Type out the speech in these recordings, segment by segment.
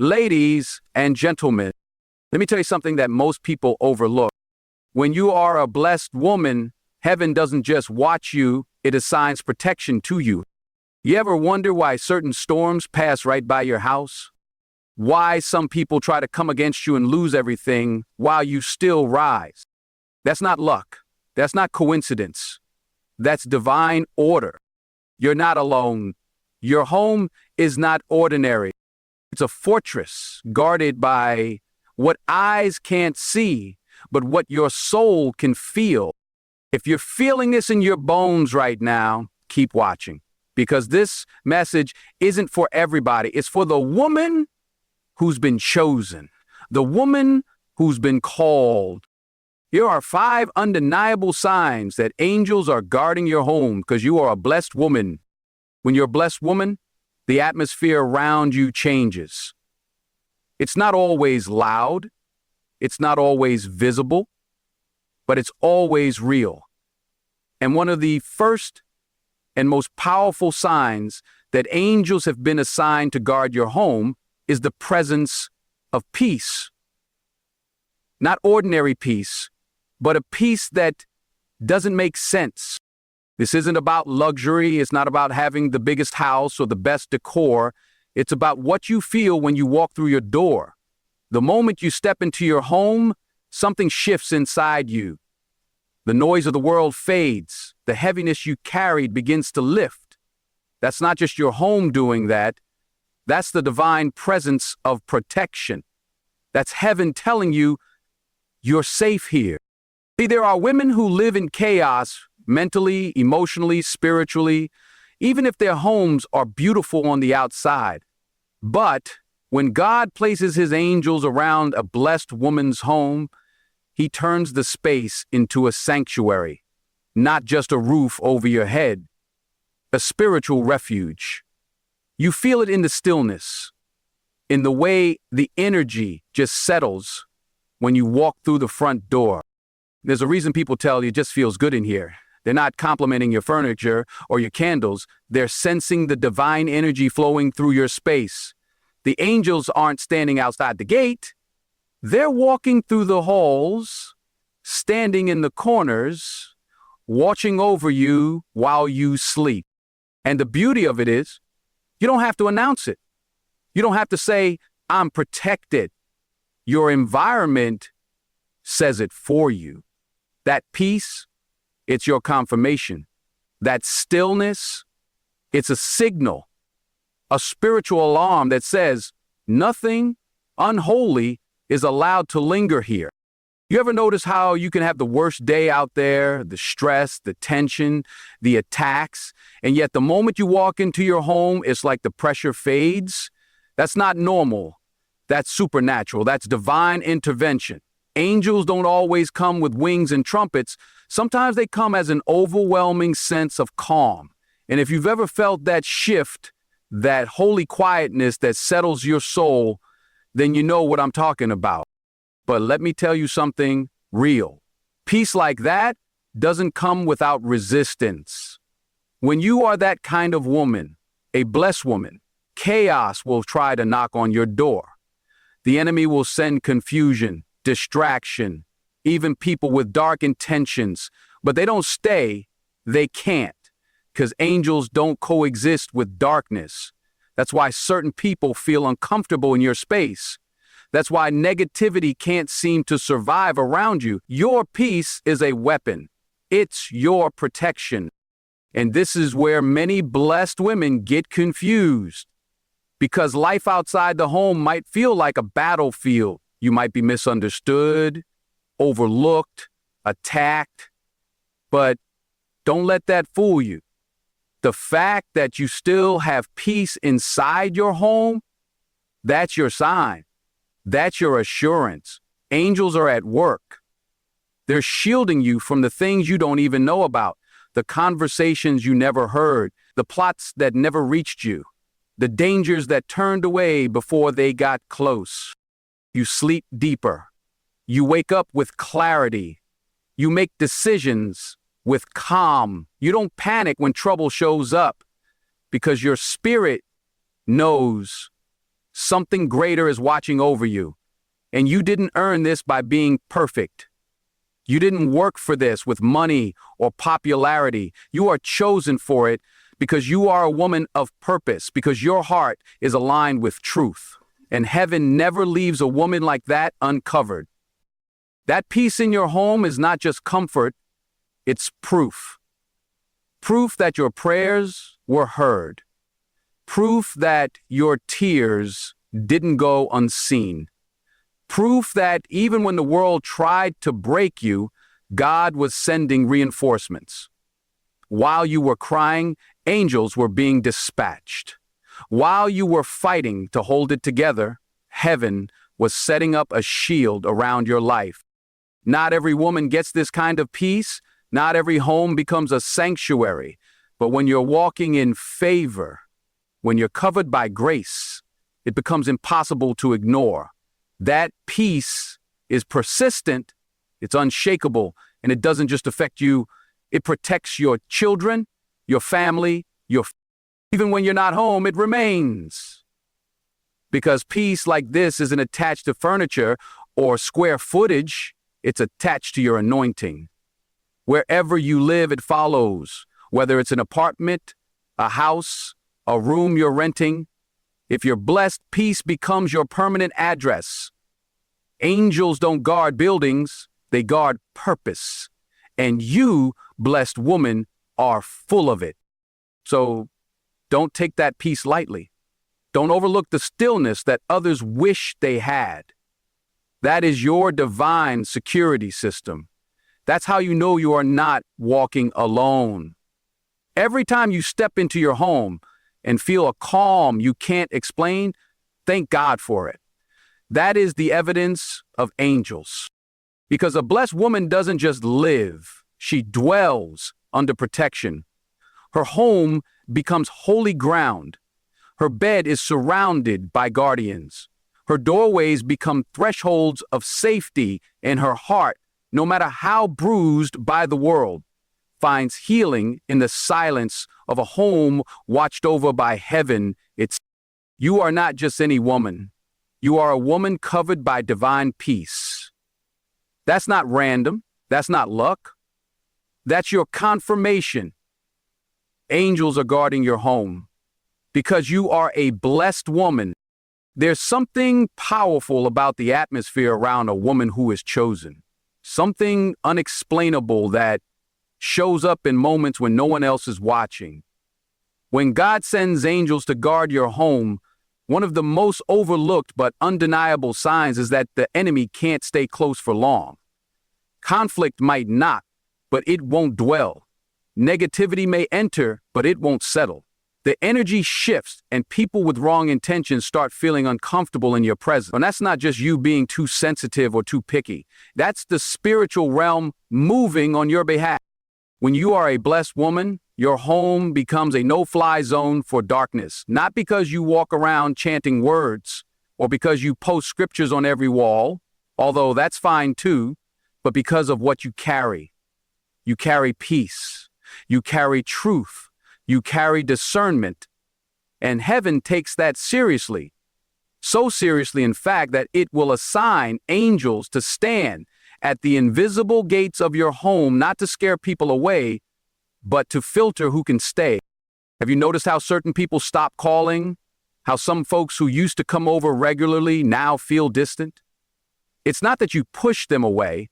Ladies and gentlemen, let me tell you something that most people overlook. When you are a blessed woman, heaven doesn't just watch you, it assigns protection to you. You ever wonder why certain storms pass right by your house? Why some people try to come against you and lose everything while you still rise? That's not luck. That's not coincidence. That's divine order. You're not alone. Your home is not ordinary. It's a fortress guarded by what eyes can't see, but what your soul can feel. If you're feeling this in your bones right now, keep watching, because this message isn't for everybody. It's for the woman who's been chosen, the woman who's been called. Here are 5 undeniable signs that angels are guarding your home because you are a blessed woman. When you're a blessed woman, the atmosphere around you changes. It's not always loud, it's not always visible, but it's always real. And one of the first and most powerful signs that angels have been assigned to guard your home is the presence of peace. Not ordinary peace, but a peace that doesn't make sense. This isn't about luxury. It's not about having the biggest house or the best decor. It's about what you feel when you walk through your door. The moment you step into your home, something shifts inside you. The noise of the world fades. The heaviness you carried begins to lift. That's not just your home doing that. That's the divine presence of protection. That's heaven telling you you're safe here. See, there are women who live in chaos mentally, emotionally, spiritually, even if their homes are beautiful on the outside. But when God places his angels around a blessed woman's home, he turns the space into a sanctuary, not just a roof over your head, a spiritual refuge. You feel it in the stillness, in the way the energy just settles when you walk through the front door. There's a reason people tell you it just feels good in here. They're not complimenting your furniture or your candles. They're sensing the divine energy flowing through your space. The angels aren't standing outside the gate. They're walking through the halls, standing in the corners, watching over you while you sleep. And the beauty of it is, you don't have to announce it. You don't have to say, I'm protected. Your environment says it for you. That peace, it's your confirmation. That stillness, it's a signal, a spiritual alarm that says nothing unholy is allowed to linger here. You ever notice how you can have the worst day out there, the stress, the tension, the attacks, and yet the moment you walk into your home, it's like the pressure fades? That's not normal. That's supernatural. That's divine intervention. Angels don't always come with wings and trumpets. Sometimes they come as an overwhelming sense of calm. And if you've ever felt that shift, that holy quietness that settles your soul, then you know what I'm talking about. But let me tell you something real. Peace like that doesn't come without resistance. When you are that kind of woman, a blessed woman, chaos will try to knock on your door. The enemy will send confusion, distraction, even people with dark intentions, but they don't stay, they can't, because angels don't coexist with darkness. That's why certain people feel uncomfortable in your space. That's why negativity can't seem to survive around you. Your peace is a weapon. It's your protection. And this is where many blessed women get confused, because life outside the home might feel like a battlefield. You might be misunderstood, overlooked, attacked, but don't let that fool you. The fact that you still have peace inside your home, that's your sign. That's your assurance. Angels are at work. They're shielding you from the things you don't even know about, the conversations you never heard, the plots that never reached you, the dangers that turned away before they got close. You sleep deeper. You wake up with clarity. You make decisions with calm. You don't panic when trouble shows up, because your spirit knows Something greater is watching over you. And you didn't earn this by being perfect. You didn't work for this with money or popularity. You are chosen for it because you are a woman of purpose, because your heart is aligned with truth. And heaven never leaves a woman like that uncovered. That peace in your home is not just comfort, it's proof. Proof that your prayers were heard. Proof that your tears didn't go unseen. Proof that even when the world tried to break you, God was sending reinforcements. While you were crying, angels were being dispatched. While you were fighting to hold it together, heaven was setting up a shield around your life. Not every woman gets this kind of peace. Not every home becomes a sanctuary. But when you're walking in favor, when you're covered by grace, it becomes impossible to ignore. That peace is persistent, it's unshakable, and it doesn't just affect you, it protects your children, your family, even when you're not home, it remains. Because peace like this isn't attached to furniture or square footage, it's attached to your anointing. Wherever you live, it follows, whether it's an apartment, a house, a room you're renting. If you're blessed, peace becomes your permanent address. Angels don't guard buildings, they guard purpose. And you, blessed woman, are full of it. So don't take that peace lightly. Don't overlook the stillness that others wish they had. That is your divine security system. That's how you know you are not walking alone. Every time you step into your home and feel a calm you can't explain, thank God for it. That is the evidence of angels. Because a blessed woman doesn't just live, she dwells under protection. Her home becomes holy ground. Her bed is surrounded by guardians. Her doorways become thresholds of safety, and her heart, no matter how bruised by the world, finds healing in the silence of a home watched over by heaven. You are not just any woman. You are a woman covered by divine peace. That's not random. That's not luck. That's your confirmation. Angels are guarding your home. Because you are a blessed woman, there's something powerful about the atmosphere around a woman who is chosen. Something unexplainable that shows up in moments when no one else is watching. When God sends angels to guard your home, one of the most overlooked but undeniable signs is that the enemy can't stay close for long. Conflict might knock, but it won't dwell. Negativity may enter, but it won't settle. The energy shifts and people with wrong intentions start feeling uncomfortable in your presence. And that's not just you being too sensitive or too picky. That's the spiritual realm moving on your behalf. When you are a blessed woman, your home becomes a no-fly zone for darkness, not because you walk around chanting words or because you post scriptures on every wall, although that's fine too, but because of what you carry. You carry peace. You carry truth. You carry discernment. And heaven takes that seriously. So seriously, in fact, that it will assign angels to stand at the invisible gates of your home, not to scare people away, but to filter who can stay. Have you noticed how certain people stop calling? How some folks who used to come over regularly now feel distant? It's not that you push them away.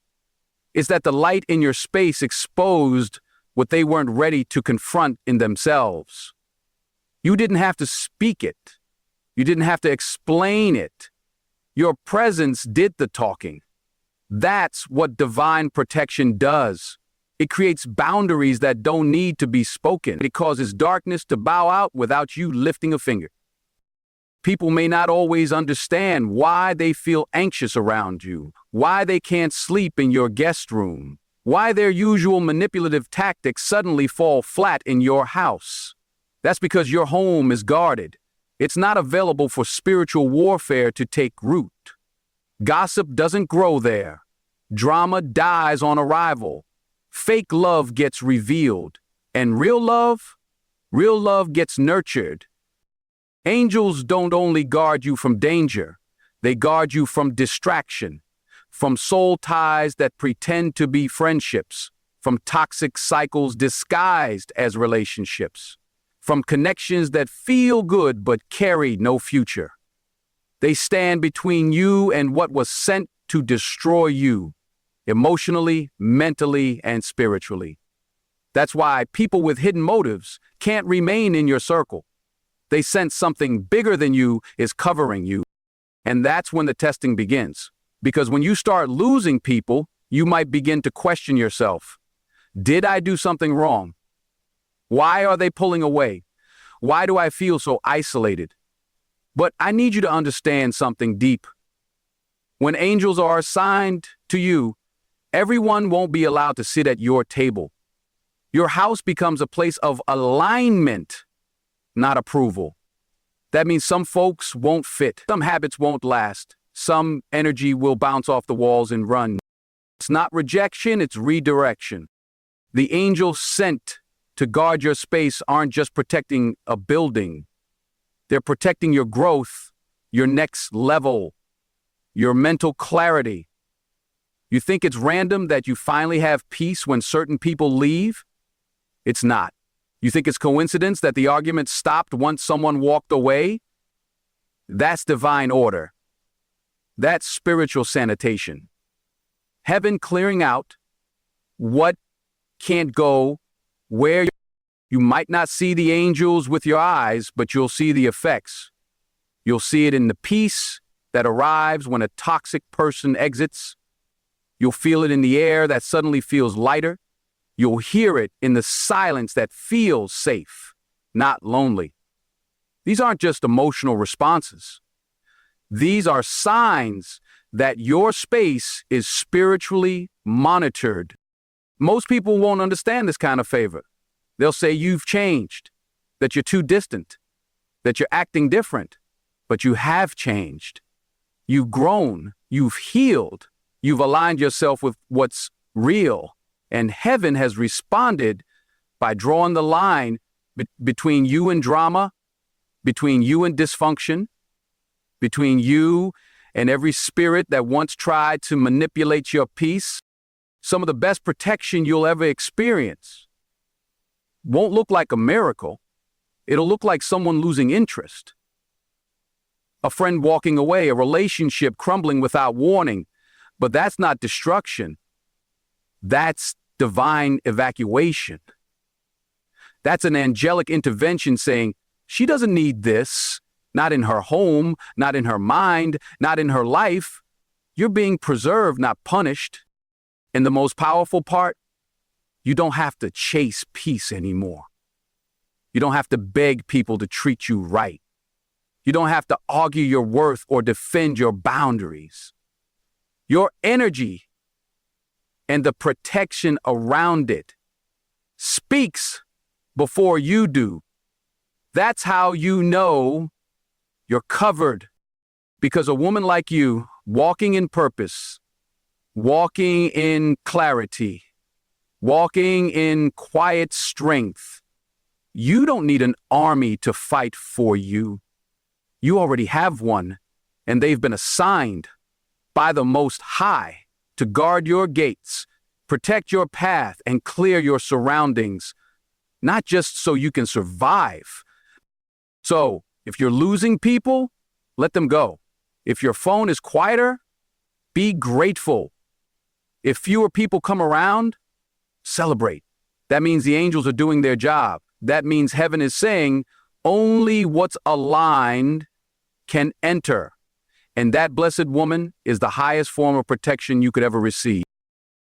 It's that the light in your space exposed what they weren't ready to confront in themselves. You didn't have to speak it. You didn't have to explain it. Your presence did the talking. That's what divine protection does. It creates boundaries that don't need to be spoken. It causes darkness to bow out without you lifting a finger. People may not always understand why they feel anxious around you, why they can't sleep in your guest room, why their usual manipulative tactics suddenly fall flat in your house. That's because your home is guarded. It's not available for spiritual warfare to take root. Gossip doesn't grow there. Drama dies on arrival. Fake love gets revealed. And real love gets nurtured. Angels don't only guard you from danger, they guard you from distraction, from soul ties that pretend to be friendships, from toxic cycles disguised as relationships, from connections that feel good but carry no future. They stand between you and what was sent to destroy you, emotionally, mentally, and spiritually. That's why people with hidden motives can't remain in your circle. They sense something bigger than you is covering you. And that's when the testing begins. Because when you start losing people, you might begin to question yourself. Did I do something wrong? Why are they pulling away? Why do I feel so isolated? But I need you to understand something deep. When angels are assigned to you, everyone won't be allowed to sit at your table. Your house becomes a place of alignment, not approval. That means some folks won't fit, some habits won't last, some energy will bounce off the walls and run. It's not rejection, it's redirection. The angels sent to guard your space aren't just protecting a building. They're protecting your growth, your next level, your mental clarity. You think it's random that you finally have peace when certain people leave? It's not. You think it's coincidence that the argument stopped once someone walked away? That's divine order. That's spiritual sanitation. Heaven clearing out what can't go, where you might not see the angels with your eyes, but you'll see the effects. You'll see it in the peace that arrives when a toxic person exits. You'll feel it in the air that suddenly feels lighter. You'll hear it in the silence that feels safe, not lonely. These aren't just emotional responses. These are signs that your space is spiritually monitored. Most people won't understand this kind of favor. They'll say you've changed, that you're too distant, that you're acting different, but you have changed. You've grown, you've healed, you've aligned yourself with what's real. And heaven has responded by drawing the line between you and drama, between you and dysfunction, between you and every spirit that once tried to manipulate your peace. Some of the best protection you'll ever experience won't look like a miracle. It'll look like someone losing interest, a friend walking away, a relationship crumbling without warning. But that's not destruction. That's divine evacuation. That's an angelic intervention saying, she doesn't need this, not in her home, not in her mind, not in her life. You're being preserved, not punished. And the most powerful part, you don't have to chase peace anymore. You don't have to beg people to treat you right. You don't have to argue your worth or defend your boundaries. Your energy and the protection around it speaks before you do. That's how you know you're covered. Because a woman like you, walking in purpose, walking in clarity, walking in quiet strength, you don't need an army to fight for you. You already have one, and they've been assigned by the Most High to guard your gates, protect your path, and clear your surroundings, not just so you can survive. So, if you're losing people, let them go. If your phone is quieter, be grateful. If fewer people come around, celebrate. That means the angels are doing their job. That means heaven is saying, only what's aligned can enter. And that blessed woman is the highest form of protection you could ever receive.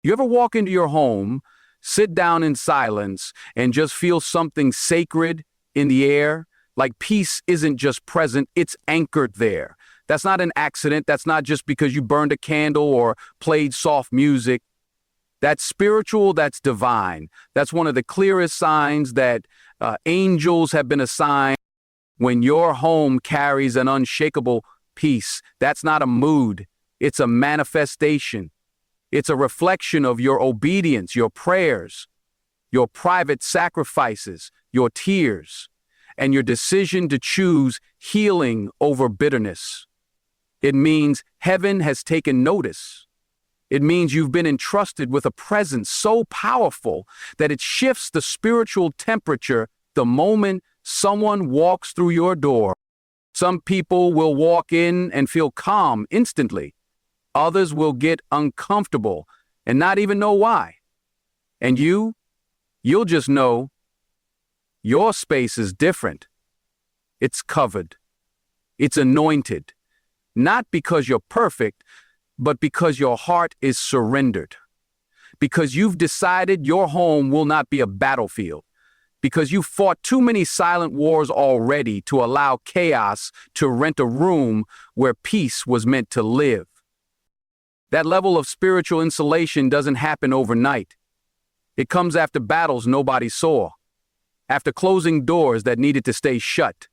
You ever walk into your home, sit down in silence, and just feel something sacred in the air? Like peace isn't just present, it's anchored there. That's not an accident. That's not just because you burned a candle or played soft music. That's spiritual, that's divine. That's one of the clearest signs that angels have been assigned. When your home carries an unshakable peace, that's not a mood, it's a manifestation. It's a reflection of your obedience, your prayers, your private sacrifices, your tears. and your decision to choose healing over bitterness. It means heaven has taken notice. It means you've been entrusted with a presence so powerful that it shifts the spiritual temperature the moment someone walks through your door. Some people will walk in and feel calm instantly. Others will get uncomfortable and not even know why. And you'll just know your space is different. It's covered. It's anointed. Not because you're perfect, but because your heart is surrendered. Because you've decided your home will not be a battlefield. Because you've fought too many silent wars already to allow chaos to rent a room where peace was meant to live. That level of spiritual insulation doesn't happen overnight. It comes after battles nobody saw, after closing doors that needed to stay shut,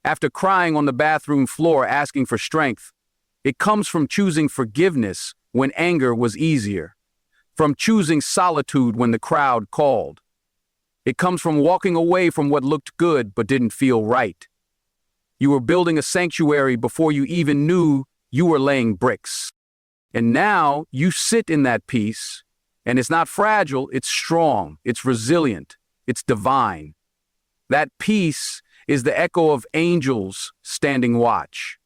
after crying on the bathroom floor asking for strength. It comes from choosing forgiveness when anger was easier, from choosing solitude when the crowd called. It comes from walking away from what looked good but didn't feel right. You were building a sanctuary before you even knew you were laying bricks. And now you sit in that peace, and it's not fragile, it's strong, it's resilient, it's divine. That peace is the echo of angels standing watch.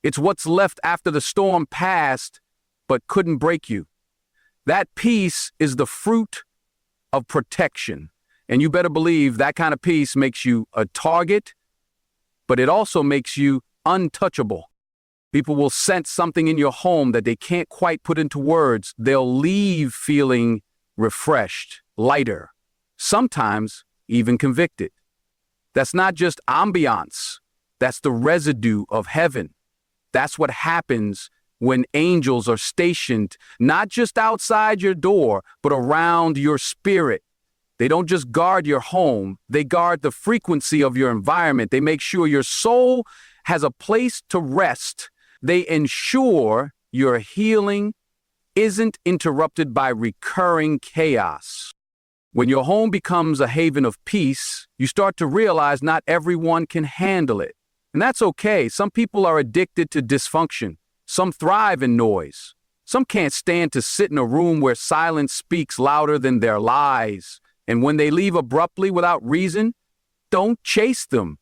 It's what's left after the storm passed, but couldn't break you. That peace is the fruit of protection. And you better believe that kind of peace makes you a target, but it also makes you untouchable. People will sense something in your home that they can't quite put into words. They'll leave feeling refreshed, lighter, sometimes even convicted. That's not just ambiance. That's the residue of heaven. That's what happens when angels are stationed, not just outside your door, but around your spirit. They don't just guard your home, they guard the frequency of your environment. They make sure your soul has a place to rest. They ensure your healing isn't interrupted by recurring chaos. When your home becomes a haven of peace, you start to realize not everyone can handle it. And that's okay. Some people are addicted to dysfunction. Some thrive in noise. Some can't stand to sit in a room where silence speaks louder than their lies. And when they leave abruptly without reason, don't chase them.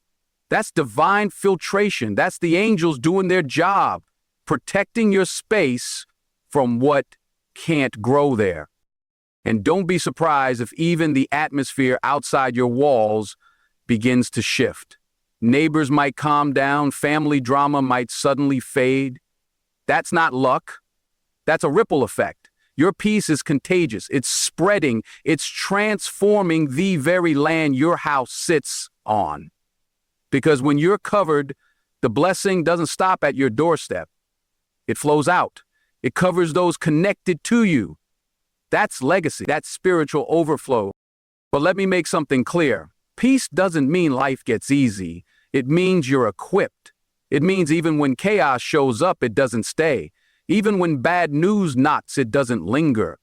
That's divine filtration. That's the angels doing their job, protecting your space from what can't grow there. And don't be surprised if even the atmosphere outside your walls begins to shift. Neighbors might calm down, family drama might suddenly fade. That's not luck. That's a ripple effect. Your peace is contagious. It's spreading. It's transforming the very land your house sits on. Because when you're covered, the blessing doesn't stop at your doorstep. It flows out. It covers those connected to you. That's legacy. That's spiritual overflow. But let me make something clear. Peace doesn't mean life gets easy. It means you're equipped. It means even when chaos shows up, it doesn't stay. Even when bad news knocks, it doesn't linger.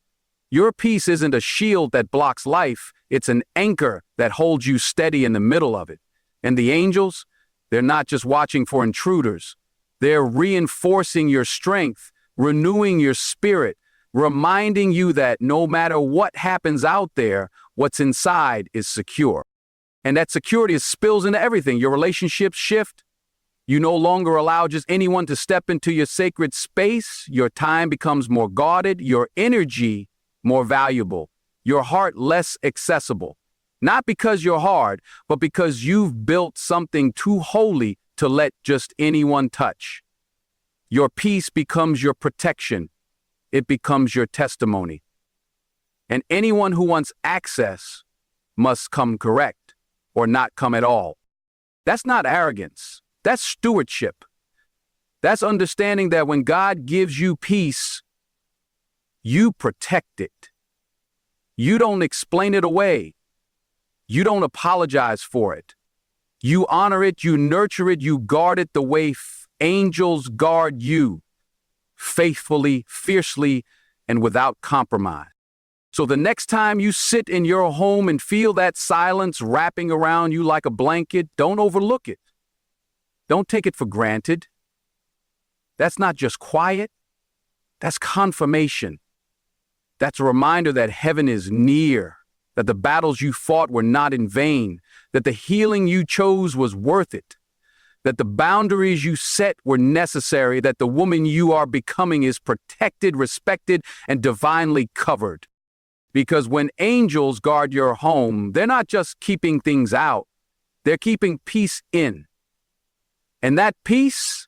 Your peace isn't a shield that blocks life. It's an anchor that holds you steady in the middle of it. And the angels, they're not just watching for intruders. They're reinforcing your strength, renewing your spirit, reminding you that no matter what happens out there, what's inside is secure. And that security spills into everything. Your relationships shift. You no longer allow just anyone to step into your sacred space. Your time becomes more guarded, your energy more valuable, your heart less accessible. Not because you're hard, but because you've built something too holy to let just anyone touch. Your peace becomes your protection. It becomes your testimony. And anyone who wants access must come correct or not come at all. That's not arrogance. That's stewardship. That's understanding that when God gives you peace, you protect it. You don't explain it away. You don't apologize for it. You honor it, you nurture it, you guard it the way angels guard you, faithfully, fiercely, and without compromise. So the next time you sit in your home and feel that silence wrapping around you like a blanket, don't overlook it. Don't take it for granted. That's not just quiet. That's confirmation. That's a reminder that heaven is near, that the battles you fought were not in vain, that the healing you chose was worth it, that the boundaries you set were necessary, that the woman you are becoming is protected, respected, and divinely covered. Because when angels guard your home, they're not just keeping things out, they're keeping peace in. And that peace,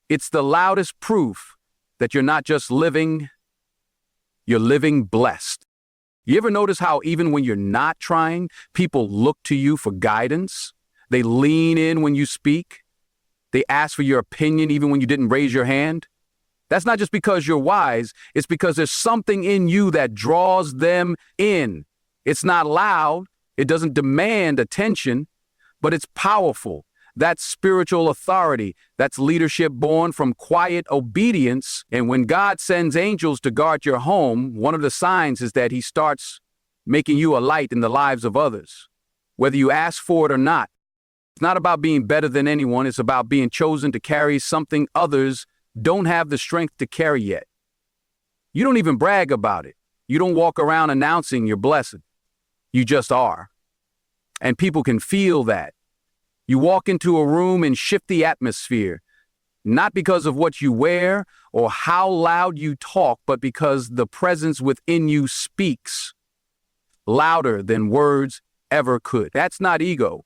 it's the loudest proof that you're not just living, you're living blessed. You ever notice how even when you're not trying, people look to you for guidance? They lean in when you speak. They ask for your opinion even when you didn't raise your hand. That's not just because you're wise, it's because there's something in you that draws them in. It's not loud, it doesn't demand attention, but it's powerful. That's spiritual authority. That's leadership born from quiet obedience. And when God sends angels to guard your home, one of the signs is that he starts making you a light in the lives of others, whether you ask for it or not. It's not about being better than anyone. It's about being chosen to carry something others don't have the strength to carry yet. You don't even brag about it. You don't walk around announcing you're blessed. You just are. And people can feel that. You walk into a room and shift the atmosphere, not because of what you wear or how loud you talk, but because the presence within you speaks louder than words ever could. That's not ego.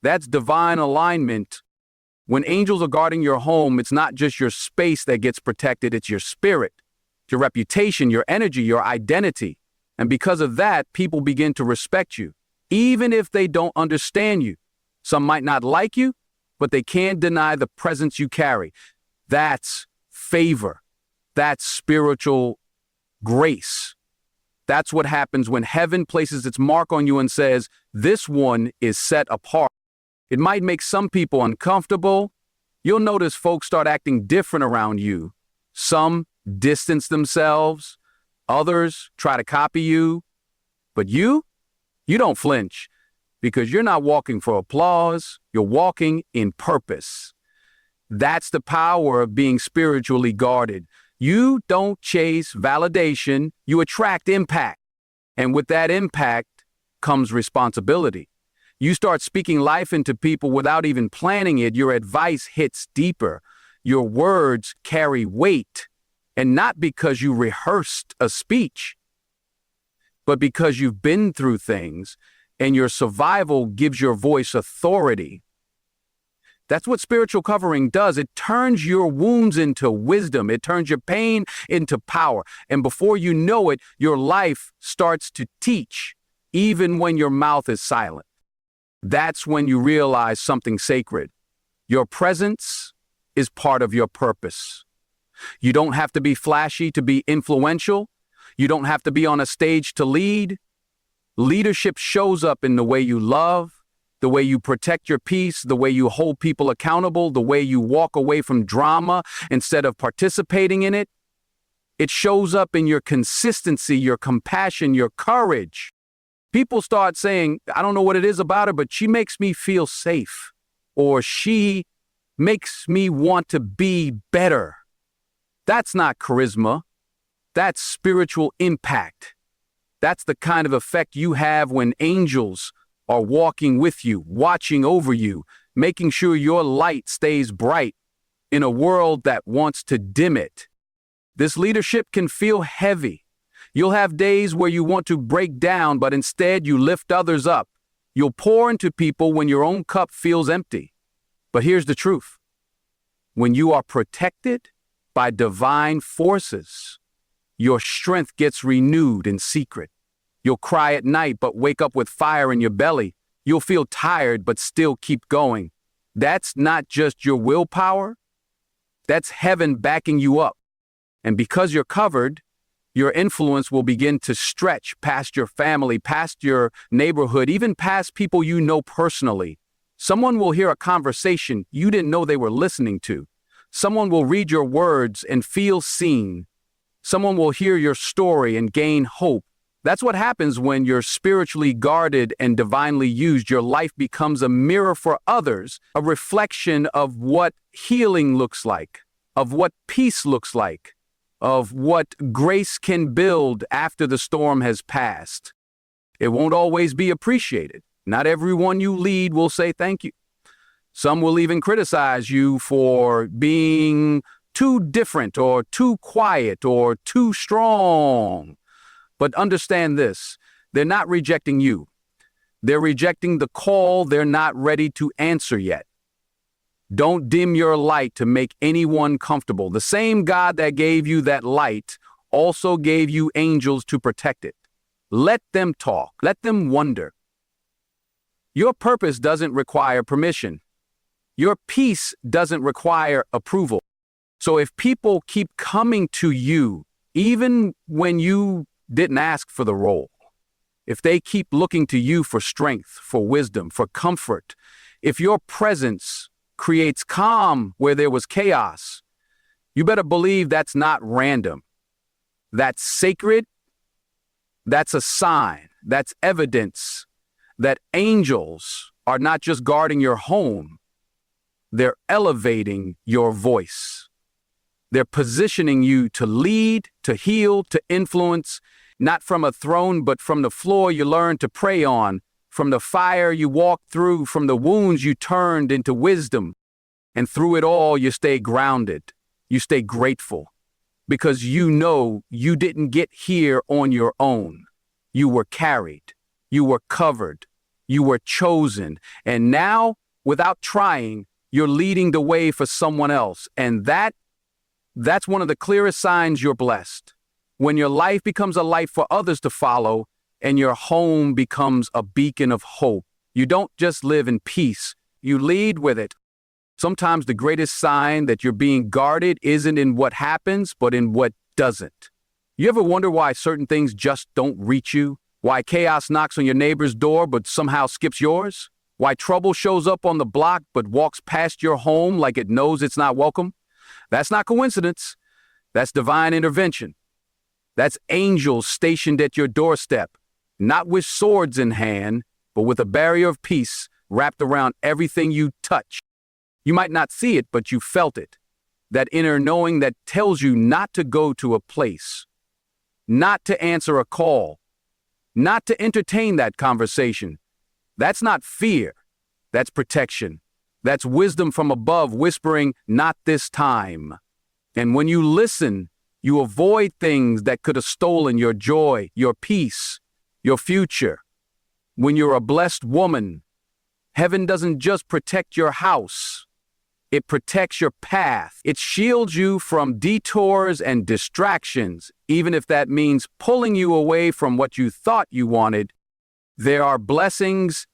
That's divine alignment. When angels are guarding your home, it's not just your space that gets protected, it's your spirit, your reputation, your energy, your identity. And because of that, people begin to respect you, even if they don't understand you. Some might not like you, but they can't deny the presence you carry. That's favor. That's spiritual grace. That's what happens when heaven places its mark on you and says, this one is set apart. It might make some people uncomfortable. You'll notice folks start acting different around you. Some distance themselves. Others try to copy you. But you don't flinch because you're not walking for applause. You're walking in purpose. That's the power of being spiritually guarded. You don't chase validation. You attract impact. And with that impact comes responsibility. You start speaking life into people without even planning it. Your advice hits deeper. Your words carry weight. And not because you rehearsed a speech, but because you've been through things and your survival gives your voice authority. That's what spiritual covering does. It turns your wounds into wisdom. It turns your pain into power. And before you know it, your life starts to teach, even when your mouth is silent. That's when you realize something sacred. Your presence is part of your purpose. You don't have to be flashy to be influential. You don't have to be on a stage to lead. Leadership shows up in the way you love, the way you protect your peace, the way you hold people accountable, the way you walk away from drama instead of participating in it. It shows up in your consistency, your compassion, your courage. People start saying, I don't know what it is about her, but she makes me feel safe, or she makes me want to be better. That's not charisma. That's spiritual impact. That's the kind of effect you have when angels are walking with you, watching over you, making sure your light stays bright in a world that wants to dim it. This leadership can feel heavy. You'll have days where you want to break down, but instead you lift others up. You'll pour into people when your own cup feels empty. But here's the truth. When you are protected by divine forces, your strength gets renewed in secret. You'll cry at night, but wake up with fire in your belly. You'll feel tired, but still keep going. That's not just your willpower. That's heaven backing you up. And because you're covered, your influence will begin to stretch past your family, past your neighborhood, even past people you know personally. Someone will hear a conversation you didn't know they were listening to. Someone will read your words and feel seen. Someone will hear your story and gain hope. That's what happens when you're spiritually guarded and divinely used. Your life becomes a mirror for others, a reflection of what healing looks like, of what peace looks like, of what grace can build after the storm has passed. It won't always be appreciated. Not everyone you lead will say thank you. Some will even criticize you for being too different or too quiet or too strong. But understand this, they're not rejecting you. They're rejecting the call they're not ready to answer yet. Don't dim your light to make anyone comfortable. The same God that gave you that light also gave you angels to protect it. Let them talk. Let them wonder. Your purpose doesn't require permission. Your peace doesn't require approval. So if people keep coming to you, even when you didn't ask for the role, if they keep looking to you for strength, for wisdom, for comfort, if your presence creates calm where there was chaos, you better believe that's not random. That's sacred. That's a sign. That's evidence that angels are not just guarding your home, they're elevating your voice. They're positioning you to lead, to heal, to influence, not from a throne, but from the floor you learned to pray on, from the fire you walked through, from the wounds you turned into wisdom. And through it all, you stay grounded. You stay grateful because you know you didn't get here on your own. You were carried. You were covered. You were chosen. And now, without trying, you're leading the way for someone else. And that's one of the clearest signs you're blessed. When your life becomes a light for others to follow and your home becomes a beacon of hope, you don't just live in peace, you lead with it. Sometimes the greatest sign that you're being guarded isn't in what happens, but in what doesn't. You ever wonder why certain things just don't reach you? Why chaos knocks on your neighbor's door but somehow skips yours? Why trouble shows up on the block but walks past your home like it knows it's not welcome? That's not coincidence. That's divine intervention. That's angels stationed at your doorstep, not with swords in hand, but with a barrier of peace wrapped around everything you touch. You might not see it, but you felt it. That inner knowing that tells you not to go to a place, not to answer a call, not to entertain that conversation. That's not fear. That's protection. That's wisdom from above whispering, not this time. And when you listen, you avoid things that could have stolen your joy, your peace, your future. When you're a blessed woman, heaven doesn't just protect your house. It protects your path. It shields you from detours and distractions, even if that means pulling you away from what you thought you wanted. There are blessings